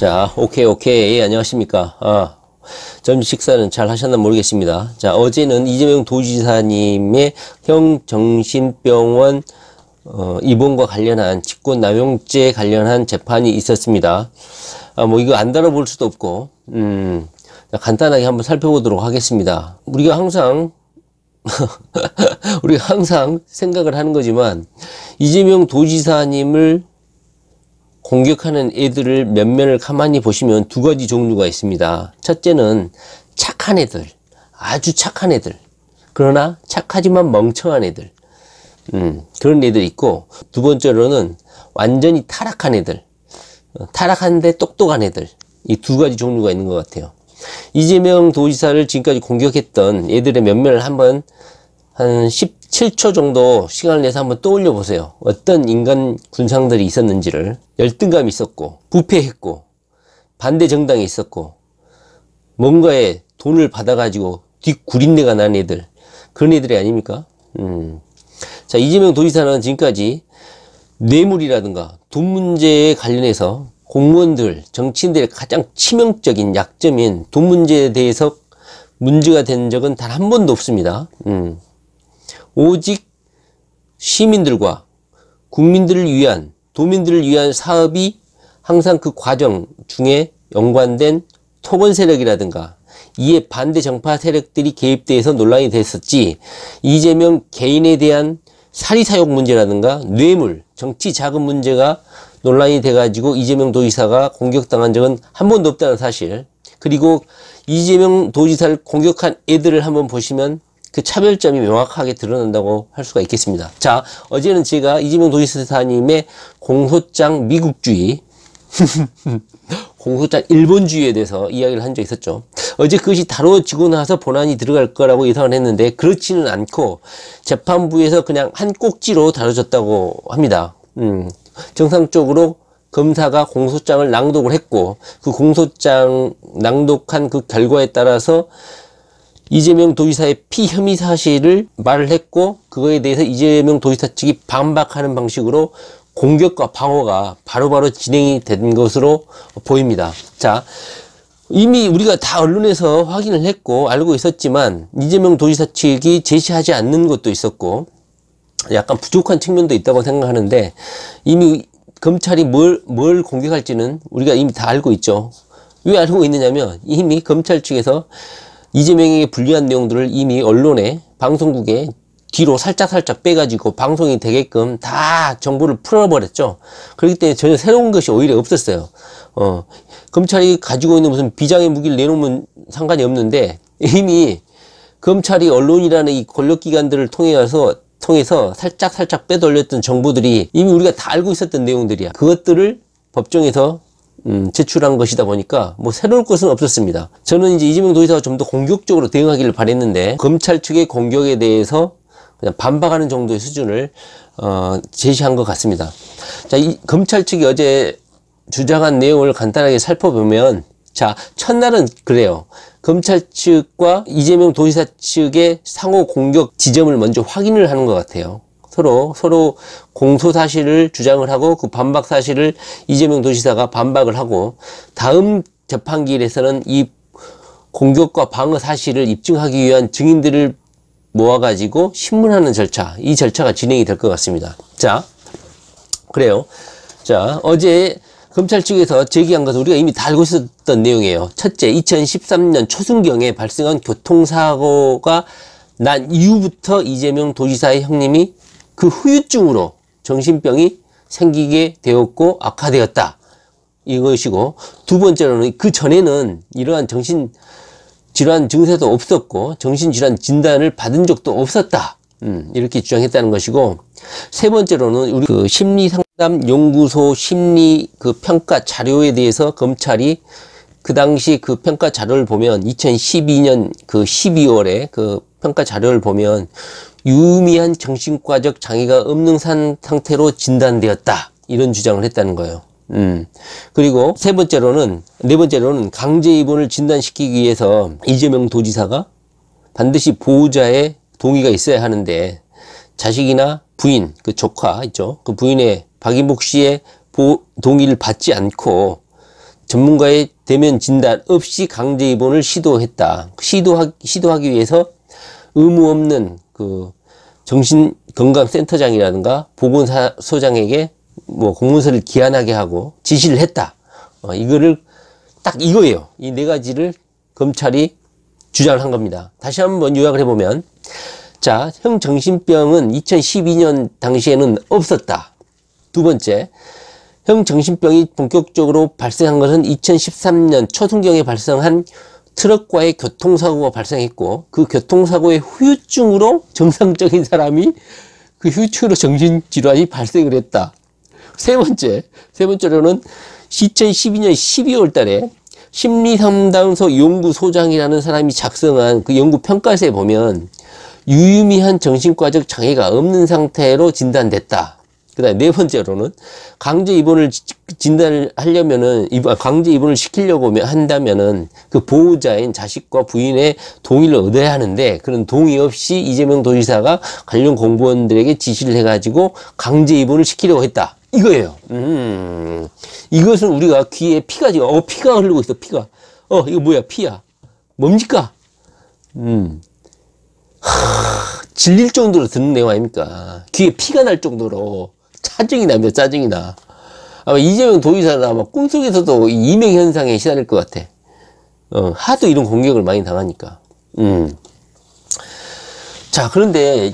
자, 오케이. 안녕하십니까. 점심 식사는 잘 하셨나 모르겠습니다. 자, 어제는 이재명 도지사님의 형정신병원 입원과 관련한 직권남용죄 관련한 재판이 있었습니다. 이거 안 다뤄볼 수도 없고, 간단하게 한번 살펴보도록 하겠습니다. 우리가 항상 생각을 하는 거지만, 이재명 도지사님을 공격하는 애들을 면면을 가만히 보시면 두 가지 종류가 있습니다. 첫째는 착한 애들, 아주 착한 애들. 그러나 착하지만 멍청한 애들. 그런 애들 있고, 두 번째로는 완전히 타락한 애들. 타락한데 똑똑한 애들. 이 두 가지 종류가 있는 것 같아요. 이재명 도지사를 지금까지 공격했던 애들의 면면을 한번 한 17초 정도 시간을 내서 한번 떠올려 보세요. 어떤 인간 군상들이 있었는지를. 열등감이 있었고, 부패했고, 반대 정당에 있었고, 뭔가에 돈을 받아가지고 뒷구린내가 나는 애들. 그런 애들이 아닙니까? 자, 이재명 도지사는 지금까지 뇌물이라든가 돈 문제에 관련해서 공무원들, 정치인들의 가장 치명적인 약점인 돈 문제에 대해서 문제가 된 적은 단 한 번도 없습니다. 오직 시민들과 국민들을 위한, 도민들을 위한 사업이 항상 그 과정 중에 연관된 토건 세력이라든가 이에 반대 정파 세력들이 개입돼서 논란이 됐었지, 이재명 개인에 대한 사리사욕 문제라든가 뇌물, 정치 자금 문제가 논란이 돼가지고 이재명 도지사가 공격당한 적은 한 번도 없다는 사실. 그리고 이재명 도지사를 공격한 애들을 한번 보시면 그 차별점이 명확하게 드러난다고 할 수가 있겠습니다. 자, 어제는 제가 이재명 도지사님의 공소장 미국주의, 공소장 일본주의에 대해서 이야기를 한 적이 있었죠. 어제 그것이 다뤄지고 나서 본안이 들어갈 거라고 예상을 했는데 그렇지는 않고 재판부에서 그냥 한 꼭지로 다뤄졌다고 합니다. 정상적으로 검사가 공소장을 낭독을 했고, 그 공소장 낭독한 그 결과에 따라서 이재명 도지사의 피혐의 사실을 말을 했고, 그거에 대해서 이재명 도지사 측이 반박하는 방식으로 공격과 방어가 바로바로 진행이 된 것으로 보입니다. 자, 이미 우리가 다 언론에서 확인을 했고 알고 있었지만 이재명 도지사 측이 제시하지 않는 것도 있었고 약간 부족한 측면도 있다고 생각하는데, 이미 검찰이 뭘 공격할지는 우리가 이미 다 알고 있죠. 왜 알고 있느냐면 이미 검찰 측에서 이재명에게 불리한 내용들을 이미 언론에, 방송국에 뒤로 살짝 빼가지고 방송이 되게끔 다 정보를 풀어버렸죠. 그렇기 때문에 전혀 새로운 것이 오히려 없었어요. 검찰이 가지고 있는 무슨 비장의 무기를 내놓으면 상관이 없는데, 이미 검찰이 언론이라는 이 권력기관들을 통해서 살짝 빼돌렸던 정보들이 이미 우리가 다 알고 있었던 내용들이야. 그것들을 법정에서 제출한 것이다 보니까 뭐 새로울 것은 없었습니다. 저는 이제 이재명 도지사가 좀 더 공격적으로 대응하기를 바랬는데, 검찰 측의 공격에 대해서 그냥 반박하는 정도의 수준을 제시한 것 같습니다. 자, 이 검찰 측이 어제 주장한 내용을 간단하게 살펴보면, 자, 첫날은 그래요. 검찰 측과 이재명 도지사 측의 상호 공격 지점을 먼저 확인을 하는 것 같아요. 서로 공소 사실을 주장을 하고 그 반박 사실을 이재명 도지사가 반박을 하고, 다음 재판기일에서는 이 공격과 방어 사실을 입증하기 위한 증인들을 모아가지고 신문하는 절차, 이 절차가 진행이 될 것 같습니다. 자, 그래요. 자, 어제 검찰 측에서 제기한 것은 우리가 이미 다 알고 있었던 내용이에요. 첫째, 2013년 초순경에 발생한 교통사고가 난 이후부터 이재명 도지사의 형님이 그 후유증으로 정신병이 생기게 되었고 악화되었다. 이것이고, 두 번째로는 그 전에는 이러한 정신질환 증세도 없었고 정신질환 진단을 받은 적도 없었다. 이렇게 주장했다는 것이고, 세 번째로는 우리 그 심리상담연구소 심리 그 평가 자료에 대해서 검찰이 그 당시 그 평가 자료를 보면 2012년 그 12월에 그 평가 자료를 보면 유의미한 정신과적 장애가 없는 상태로 진단되었다. 이런 주장을 했다는 거예요. 그리고 네 번째로는 강제 입원을 진단시키기 위해서 이재명 도지사가 반드시 보호자의 동의가 있어야 하는데, 자식이나 부인, 그 조카 있죠. 그 부인의 박인복 씨의 동의를 받지 않고 전문가의 대면 진단 없이 강제 입원을 시도했다. 시도하기 위해서 의무 없는 그 정신건강센터장이라든가 보건소장에게 뭐 공문서를 기한하게 하고 지시를 했다. 이거를 딱 이거예요. 이 네 가지를 검찰이 주장을 한 겁니다. 다시 한번 요약을 해보면, 자, 형 정신병은 2012년 당시에는 없었다. 두 번째, 형 정신병이 본격적으로 발생한 것은 2013년 초순경에 발생한 트럭과의 교통사고가 발생했고, 그 교통사고의 후유증으로 정상적인 사람이 그 후유증으로 정신질환이 발생을 했다. 세 번째로는 2012년 12월 달에 심리상담소 연구소장이라는 사람이 작성한 그 연구평가서에 보면 유의미한 정신과적 장애가 없는 상태로 진단됐다. 그 다음에 네 번째로는 강제 입원을 진단을 하려면은, 강제 입원을 시키려고 한다면은 그 보호자인 자식과 부인의 동의를 얻어야 하는데, 그런 동의 없이 이재명 도지사가 관련 공무원들에게 지시를 해가지고 강제 입원을 시키려고 했다. 이거예요. 이것은 우리가 귀에 피가 지금, 피가 흐르고 있어, 피가. 이거 뭐야, 피야. 뭡니까? 질릴 정도로 듣는 내용 아닙니까? 귀에 피가 날 정도로. 짜증이 납니다. 짜증이 나. 아마 이재명 도지사는 아마 꿈속에서도 이명현상에 시달릴 것 같아. 하도 이런 공격을 많이 당하니까. 자, 그런데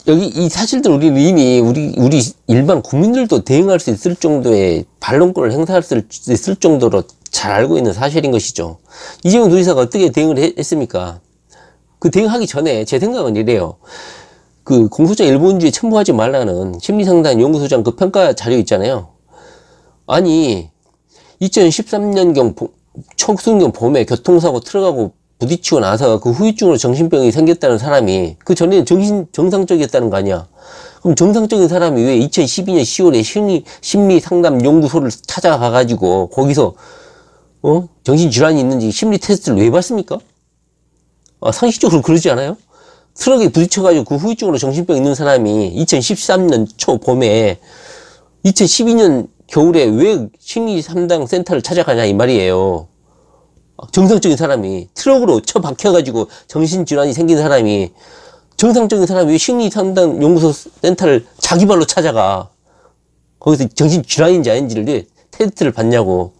여기 이 사실들 우리는 이미 우리 일반 국민들도 대응할 수 있을 정도의 반론권을 행사할 수 있을 정도로 잘 알고 있는 사실인 것이죠. 이재명 도지사가 어떻게 대응을 했습니까? 그 대응하기 전에 제 생각은 이래요. 그 공소장 일본주의에 첨부하지 말라는 심리상담 연구소장 그 평가 자료 있잖아요. 아니 2013년경 초순경 봄에 교통사고 트럭하고 부딪히고 나서 그 후유증으로 정신병이 생겼다는 사람이 그 전에는 정상적이었다는 거 아니야. 그럼 정상적인 사람이 왜 2012년 10월에 심리상담연구소를 찾아가가지고 거기서 정신질환이 있는지 심리 테스트를 왜 받습니까? 상식적으로 그러지 않아요? 트럭에 부딪혀가지고 그 후유증으로 정신병 있는 사람이 2013년 초 봄에 2012년 겨울에 왜 심리상담 센터를 찾아가냐 이 말이에요. 정상적인 사람이 트럭으로 쳐박혀가지고 정신질환이 생긴 사람이, 정상적인 사람이 왜 심리상담 연구소 센터를 자기 발로 찾아가? 거기서 정신질환인지 아닌지를 테스트를 받냐고.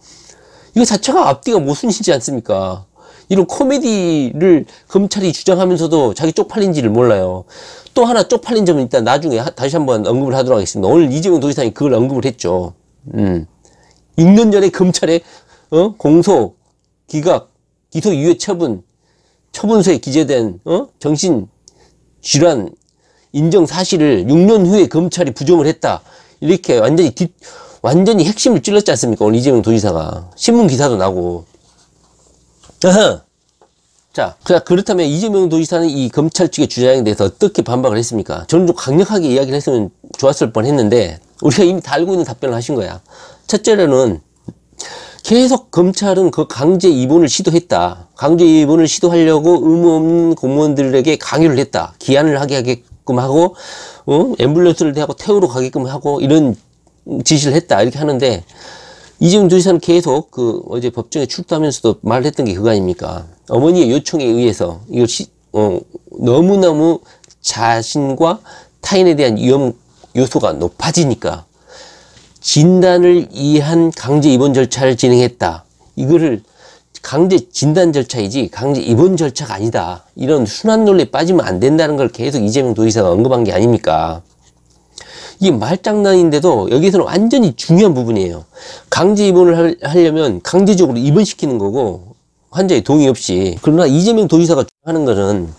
이거 자체가 앞뒤가 모순이지 않습니까? 이런 코미디를 검찰이 주장하면서도 자기 쪽팔린지를 몰라요. 또 하나 쪽팔린 점은 일단 나중에 다시 한번 언급을 하도록 하겠습니다. 오늘 이재명 도지사님 그걸 언급을 했죠. 6년 전에 검찰에 공소, 기각, 기소유예 처분서에 기재된 정신질환 인정 사실을 6년 후에 검찰이 부정을 했다. 이렇게 완전히 핵심을 찔렀지 않습니까? 오늘 이재명 도지사가. 신문 기사도 나고. 자, 그렇다면 이재명 도지사는 이 검찰 측의 주장에 대해서 어떻게 반박을 했습니까? 저는 좀 강력하게 이야기를 했으면 좋았을 뻔 했는데, 우리가 이미 다 알고 있는 답변을 하신 거야. 첫째로는 계속 검찰은 그 강제 입원을 시도했다. 강제 입원을 시도하려고 의무 없는 공무원들에게 강요를 했다. 기한을 하게끔 하고, 앰뷸런스를 대하고 태우러 가게끔 하고, 이런 지시를 했다. 이렇게 하는데, 이재명 도지사는 계속 어제 법정에 출두하면서도 말했던 게 그거 아닙니까? 어머니의 요청에 의해서 이걸 너무너무 자신과 타인에 대한 위험 요소가 높아지니까 진단을 위한 강제 입원 절차를 진행했다. 이거를 강제 진단 절차이지 강제 입원 절차가 아니다. 이런 순환 논리에 빠지면 안 된다는 걸 계속 이재명 도지사가 언급한 게 아닙니까? 이게 말장난인데도 여기서는 완전히 중요한 부분이에요. 강제 입원을 하려면 강제적으로 입원시키는 거고 환자의 동의 없이. 그러나 이재명 도지사가 하는 것은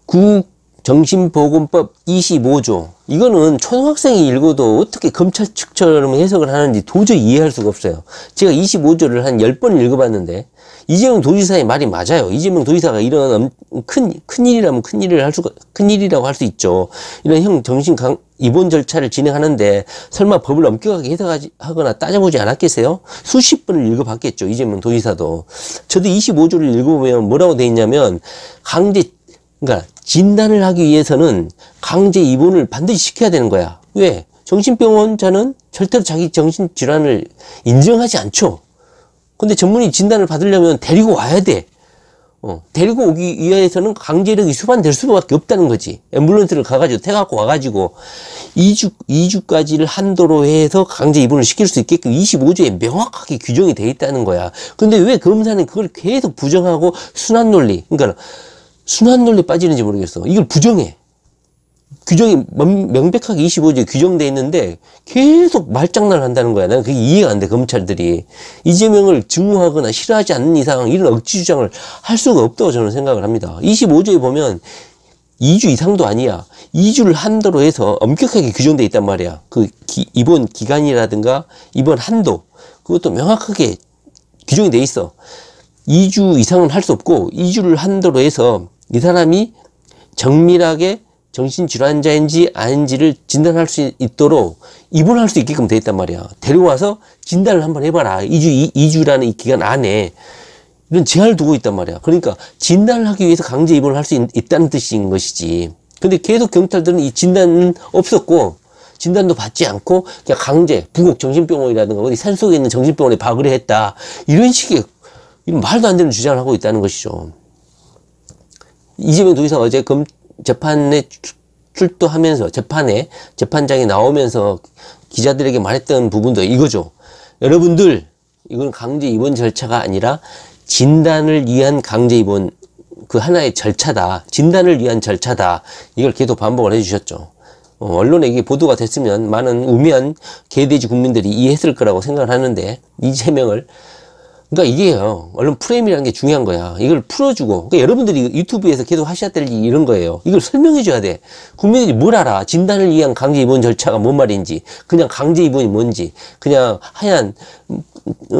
국정신보건법 25조, 이거는 초등학생이 읽어도 어떻게 검찰 측처럼 해석을 하는지 도저히 이해할 수가 없어요. 제가 25조를 한 10번을 읽어봤는데 이재명 도지사의 말이 맞아요. 이재명 도지사가 이런 큰일이라면 큰일이라고 할 수 있죠. 이런 형 정신 입원 절차를 진행하는데 설마 법을 엄격하게 해석하거나 따져보지 않았겠어요? 수십 번을 읽어봤겠죠. 이재명 도지사도. 저도 25조를 읽어보면 뭐라고 돼 있냐면 그러니까 진단을 하기 위해서는 강제 입원을 반드시 시켜야 되는 거야. 왜? 정신병원자는 절대로 자기 정신질환을 인정하지 않죠. 근데 전문의 진단을 받으려면 데리고 와야 돼. 데리고 오기 위해서는 강제력이 수반될 수밖에 없다는 거지. 앰뷸런스를 가가지고 태갖고 와가지고 2주까지를 한도로 해서 강제 입원을 시킬 수 있게끔 25조에 명확하게 규정이 돼 있다는 거야. 근데 왜 검사는 그걸 계속 부정하고 순환 논리, 그러니까 순환 논리 빠지는지 모르겠어. 이걸 부정해. 규정이 명백하게 25조에 규정돼 있는데 계속 말장난을 한다는 거야. 나는 그게 이해가 안 돼, 검찰들이. 이재명을 증오하거나 싫어하지 않는 이상 이런 억지 주장을 할 수가 없다고 저는 생각을 합니다. 25조에 보면 2주 이상도 아니야. 2주를 한도로 해서 엄격하게 규정돼 있단 말이야. 그 입원 기간이라든가 입원 한도, 그것도 명확하게 규정이 돼 있어. 2주 이상은 할 수 없고 2주를 한도로 해서 이 사람이 정밀하게 정신질환자인지 아닌지를 진단할 수 있도록 입원할 수 있게끔 돼 있단 말이야. 데려와서 진단을 한번 해봐라. 2주라는 이 기간 안에 이런 제한을 두고 있단 말이야. 그러니까 진단을 하기 위해서 강제 입원을 할 수 있다는 뜻인 것이지. 근데 계속 경찰들은 이 진단은 없었고 진단도 받지 않고 그냥 강제 부곡 정신병원이라든가 어디 산속에 있는 정신병원에 박으려 했다. 이런 식의 이런 말도 안 되는 주장을 하고 있다는 것이죠. 이재명 도지사가 어제 재판에 출두하면서 재판장에 나오면서 기자들에게 말했던 부분도 이거죠. 여러분들, 이건 강제 입원 절차가 아니라 진단을 위한 강제 입원, 그 하나의 절차다. 진단을 위한 절차다. 이걸 계속 반복을 해주셨죠. 언론에 이게 보도가 됐으면 많은 우매한 개돼지 국민들이 이해했을 거라고 생각을 하는데, 이재명을, 그러니까 이게요, 언론 프레임이라는 게 중요한 거야. 이걸 풀어주고, 그러니까 여러분들이 유튜브에서 계속 하셔야 될 일이 이런 거예요. 이걸 설명해줘야 돼. 국민들이 뭘 알아? 진단을 위한 강제 입원 절차가 뭔 말인지, 그냥 강제 입원이 뭔지, 그냥 하얀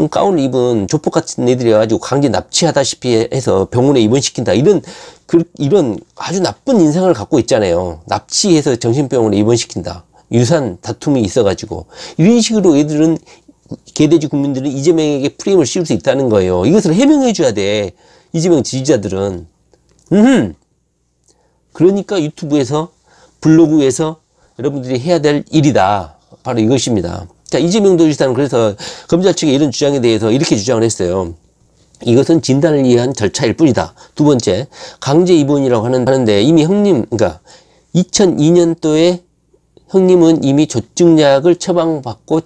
가운을 입은 조폭 같은 애들이 와가지고 강제 납치하다시피 해서 병원에 입원시킨다. 이런 아주 나쁜 인상을 갖고 있잖아요. 납치해서 정신병원에 입원시킨다. 유산 다툼이 있어가지고. 이런 식으로 애들은, 개돼지 국민들은 이재명에게 프레임을 씌울 수 있다는 거예요. 이것을 해명해줘야 돼. 이재명 지지자들은. 그러니까 유튜브에서, 블로그에서 여러분들이 해야 될 일이다. 바로 이것입니다. 자, 이재명 도지사는 그래서 검찰 측의 이런 주장에 대해서 이렇게 주장을 했어요. 이것은 진단을 위한 절차일 뿐이다. 두 번째, 강제 입원이라고 하는데 이미 형님, 그러니까 2002년도에 형님은 이미 조증약을 처방받고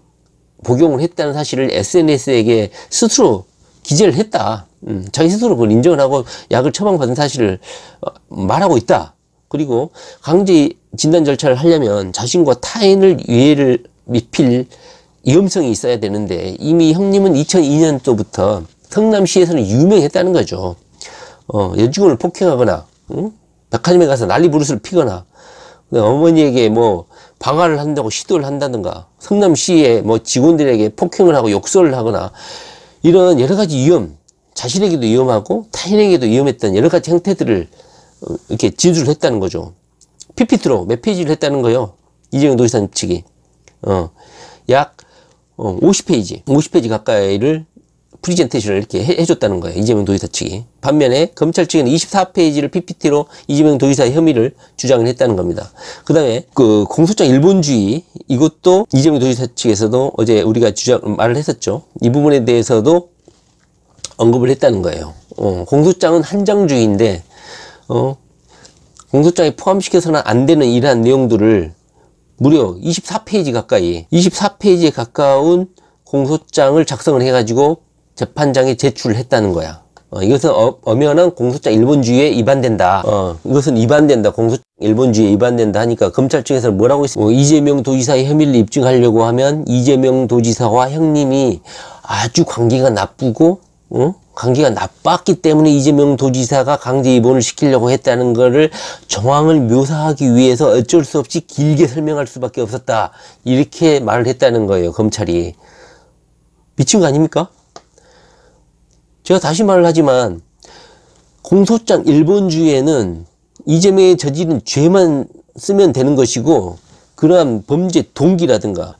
복용을 했다는 사실을 SNS에게 스스로 기재를 했다. 자기 스스로 그걸 인정을 하고 약을 처방받은 사실을 말하고 있다. 그리고 강제 진단 절차를 하려면 자신과 타인을 위해를 입힐 위험성이 있어야 되는데 이미 형님은 2002년도부터 성남시에서는 유명했다는 거죠. 여직원을 폭행하거나, 백화점에 가서 난리 부르스를 피거나, 어머니에게 뭐 방화를 한다고 시도를 한다든가, 성남시의 뭐 직원들에게 폭행을 하고 욕설을 하거나, 이런 여러 가지 위험, 자신에게도 위험하고 타인에게도 위험했던 여러 가지 형태들을 이렇게 진술을 했다는 거죠. PPT로 몇 페이지를 했다는 거예요. 이재명 도지사 측이. 약 50페이지 가까이를 프리젠테이션을 이렇게 해줬다는 거예요. 이재명 도지사 측이. 반면에 검찰 측에는 24페이지를 PPT로 이재명 도지사의 혐의를 주장을 했다는 겁니다. 그 다음에 그 공소장 일본주의, 이것도 이재명 도지사 측에서도 어제 우리가 말을 했었죠. 이 부분에 대해서도 언급을 했다는 거예요. 공소장은 한장주의인데 공소장에 포함시켜서는 안 되는 이러한 내용들을 무려 24페이지 가까이, 24페이지에 가까운 공소장을 작성을 해가지고 재판장에 제출을 했다는 거야. 이것은 엄연한 공소장 일본주의에 위반된다. 이것은 위반된다. 공소장 일본주의에 위반된다 하니까 검찰 측에서는 뭐라고 했어요? 이재명 도지사의 혐의를 입증하려고 하면 이재명 도지사와 형님이 아주 관계가 나쁘고, 관계가 나빴기 때문에 이재명 도지사가 강제 입원을 시키려고 했다는 거를 정황을 묘사하기 위해서 어쩔 수 없이 길게 설명할 수밖에 없었다. 이렇게 말을 했다는 거예요, 검찰이. 미친 거 아닙니까? 제가 다시 말을 하지만 공소장 일본주의에는 이재명이 저지른 죄만 쓰면 되는 것이고, 그러한 범죄 동기라든가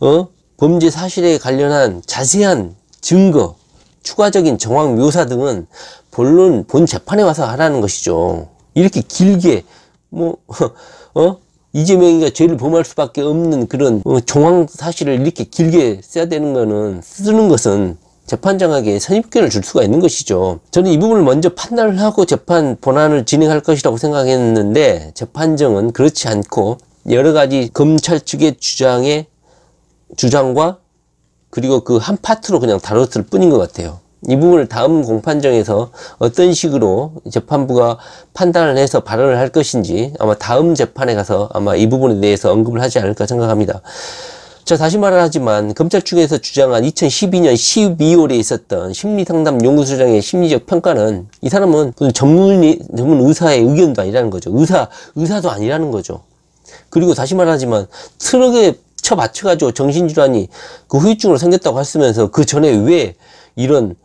범죄 사실에 관련한 자세한 증거, 추가적인 정황 묘사 등은 본 재판에 와서 하라는 것이죠. 이렇게 길게 이재명이가 죄를 범할 수밖에 없는 그런 정황 사실을 이렇게 길게 써야 되는 거는, 쓰는 것은 재판장에게 선입견을 줄 수가 있는 것이죠. 저는 이 부분을 먼저 판단을 하고 재판 본안을 진행할 것이라고 생각했는데 재판정은 그렇지 않고 여러 가지 검찰 측의 주장과 그리고 그 한 파트로 그냥 다뤘을 뿐인 것 같아요. 이 부분을 다음 공판정에서 어떤 식으로 재판부가 판단을 해서 발언을 할 것인지 아마 다음 재판에 가서 아마 이 부분에 대해서 언급을 하지 않을까 생각합니다. 자, 다시 말하지만 검찰 측에서 주장한 2012년 12월에 있었던 심리상담 연구소장의 심리적 평가는 이 사람은 무슨 전문 의사의 의견도 아니라는 거죠. 의사도 아니라는 거죠. 그리고 다시 말하지만 트럭에 쳐받쳐가지고 정신질환이 그 후유증으로 생겼다고 했으면서 그 전에 왜 이런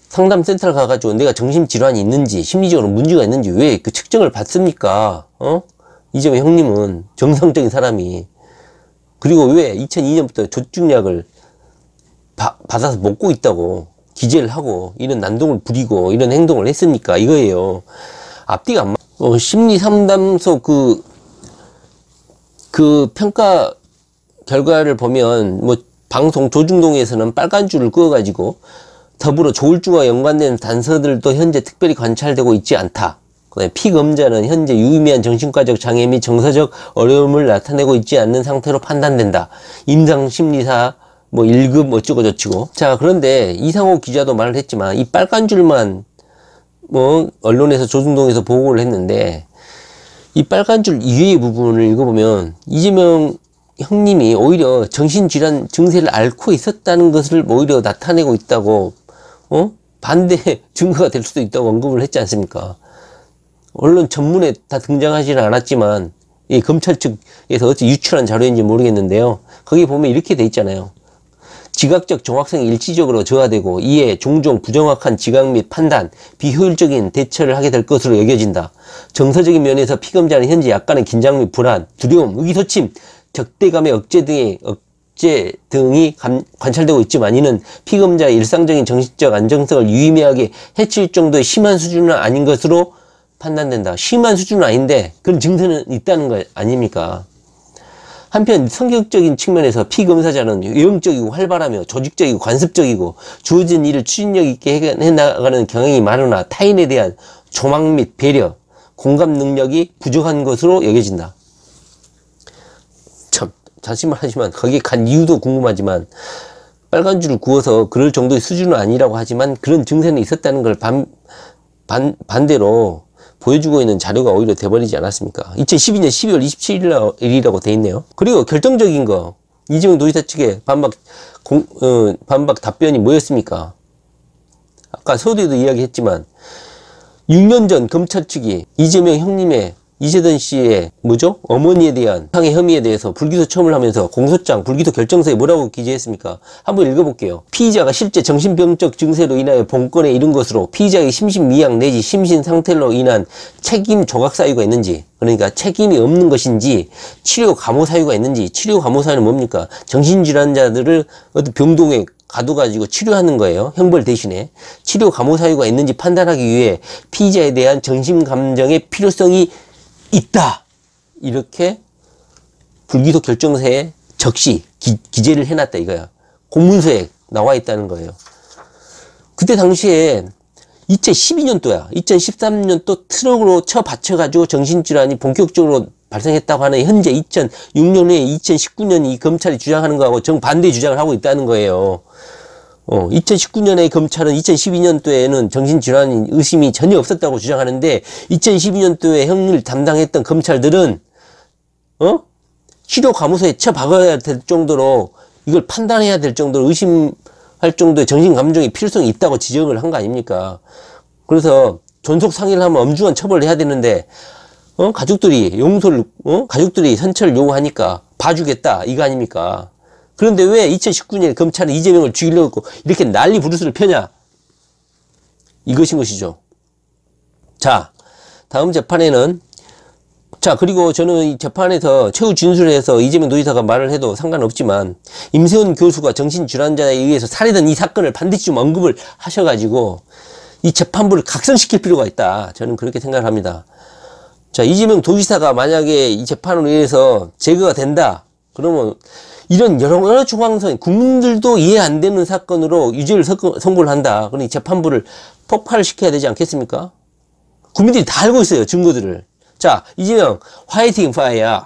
상담센터를 가가지고 내가 정신질환이 있는지 심리적으로 문제가 있는지 왜 그 측정을 받습니까? 이재명 형님은 정상적인 사람이. 그리고 왜 2002년부터 조증약을 받아서 먹고 있다고 기재를 하고 이런 난동을 부리고 이런 행동을 했으니까 이거예요. 앞뒤가 안 맞. 심리상담소 그 평가 결과를 보면 뭐 방송 조중동에서는 빨간 줄을 그어가지고 더불어 조울증과 연관된 단서들도 현재 특별히 관찰되고 있지 않다. 피검자는 현재 유의미한 정신과적 장애 및 정서적 어려움을 나타내고 있지 않는 상태로 판단된다. 임상심리사 뭐 1급 어쩌고 저쩌고. 자, 그런데 이상호 기자도 말을 했지만 이 빨간 줄만 뭐 언론에서 조중동에서 보고를 했는데 이 빨간 줄 이외의 부분을 읽어보면 이재명 형님이 오히려 정신질환 증세를 앓고 있었다는 것을 오히려 나타내고 있다고 반대 증거가 될 수도 있다고 언급을 했지 않습니까? 언론 전문에 다 등장하지는 않았지만 이 검찰 측에서 어찌 유출한 자료인지 모르겠는데요. 거기 보면 이렇게 돼 있잖아요. 지각적 정확성이 일시적으로 저하되고 이에 종종 부정확한 지각 및 판단, 비효율적인 대처를 하게 될 것으로 여겨진다. 정서적인 면에서 피검자는 현재 약간의 긴장 및 불안, 두려움, 의기소침, 적대감의 억제 등이 관찰되고 있지만 이는 피검자의 일상적인 정신적 안정성을 유의미하게 해칠 정도의 심한 수준은 아닌 것으로 판단된다. 심한 수준은 아닌데 그런 증세는 있다는 거 아닙니까? 한편 성격적인 측면에서 피검사자는 외형적이고 활발하며 조직적이고 관습적이고 주어진 일을 추진력 있게 해나가는 경향이 많으나 타인에 대한 조망 및 배려, 공감 능력이 부족한 것으로 여겨진다. 참, 다시 말하지만 거기에 간 이유도 궁금하지만 빨간 줄을 그어서 그럴 정도의 수준은 아니라고 하지만 그런 증세는 있었다는 걸 반대로 보여주고 있는 자료가 오히려 돼버리지 않았습니까? 2012년 12월 27일이라고 돼 있네요. 그리고 결정적인 거 이재명 도지사 측의 반박 답변이 뭐였습니까? 아까 서두에도 이야기했지만 6년 전 검찰 측이 이재명 형님의 이세돈 씨의 어머니에 대한 상해 혐의에 대해서 불기소 처음을 하면서 공소장, 불기소 결정서에 뭐라고 기재했습니까? 한번 읽어볼게요. 피의자가 실제 정신병적 증세로 인하여 본건에 이른 것으로 피의자의 심신미약 내지 심신상태로 인한 책임 조각 사유가 있는지, 그러니까 책임이 없는 것인지 치료 감호 사유가 있는지. 치료 감호 사유는 뭡니까? 정신질환자들을 어떤 병동에 가둬가지고 치료하는 거예요. 형벌 대신에. 치료 감호 사유가 있는지 판단하기 위해 피의자에 대한 정신감정의 필요성이 있다. 이렇게 불기소 결정서에 적시 기재를 해놨다 이거야. 공문서에 나와 있다는 거예요. 그때 당시에 2012년도야. 2013년도 트럭으로 쳐받쳐가지고 정신질환이 본격적으로 발생했다고 하는 현재 2006년에 2019년 이 검찰이 주장하는 거하고 정반대 주장을 하고 있다는 거예요. 2019년에 검찰은 2012년도에는 정신질환 의심이 전혀 없었다고 주장하는데 2012년도에 형을 담당했던 검찰들은 치료 감호소에 쳐박아야 될 정도로 이걸 판단해야 될 정도로 의심할 정도의 정신감정의 필요성이 있다고 지적을 한 거 아닙니까? 그래서 존속 상해를 하면 엄중한 처벌을 해야 되는데 가족들이 용서를 가족들이 선처를 요구하니까 봐주겠다 이거 아닙니까? 그런데 왜 2019년에 검찰은 이재명을 죽이려고 이렇게 난리 부르스를 펴냐? 이것인 것이죠. 자, 다음 재판에는 그리고 저는 이 재판에서 최후 진술에서 이재명 도지사가 말을 해도 상관없지만 임세훈 교수가 정신질환자에 의해서 살해된 이 사건을 반드시 좀 언급을 하셔가지고 이 재판부를 각성시킬 필요가 있다. 저는 그렇게 생각을 합니다. 자, 이재명 도지사가 만약에 이 재판으로 인해서 제거가 된다. 그러면 이런 여러 중앙선 국민들도 이해 안 되는 사건으로 유죄를 선고를 한다. 그러니 재판부를 폭발시켜야 되지 않겠습니까? 국민들이 다 알고 있어요. 증거들을. 자, 이재명 화이팅 파이어.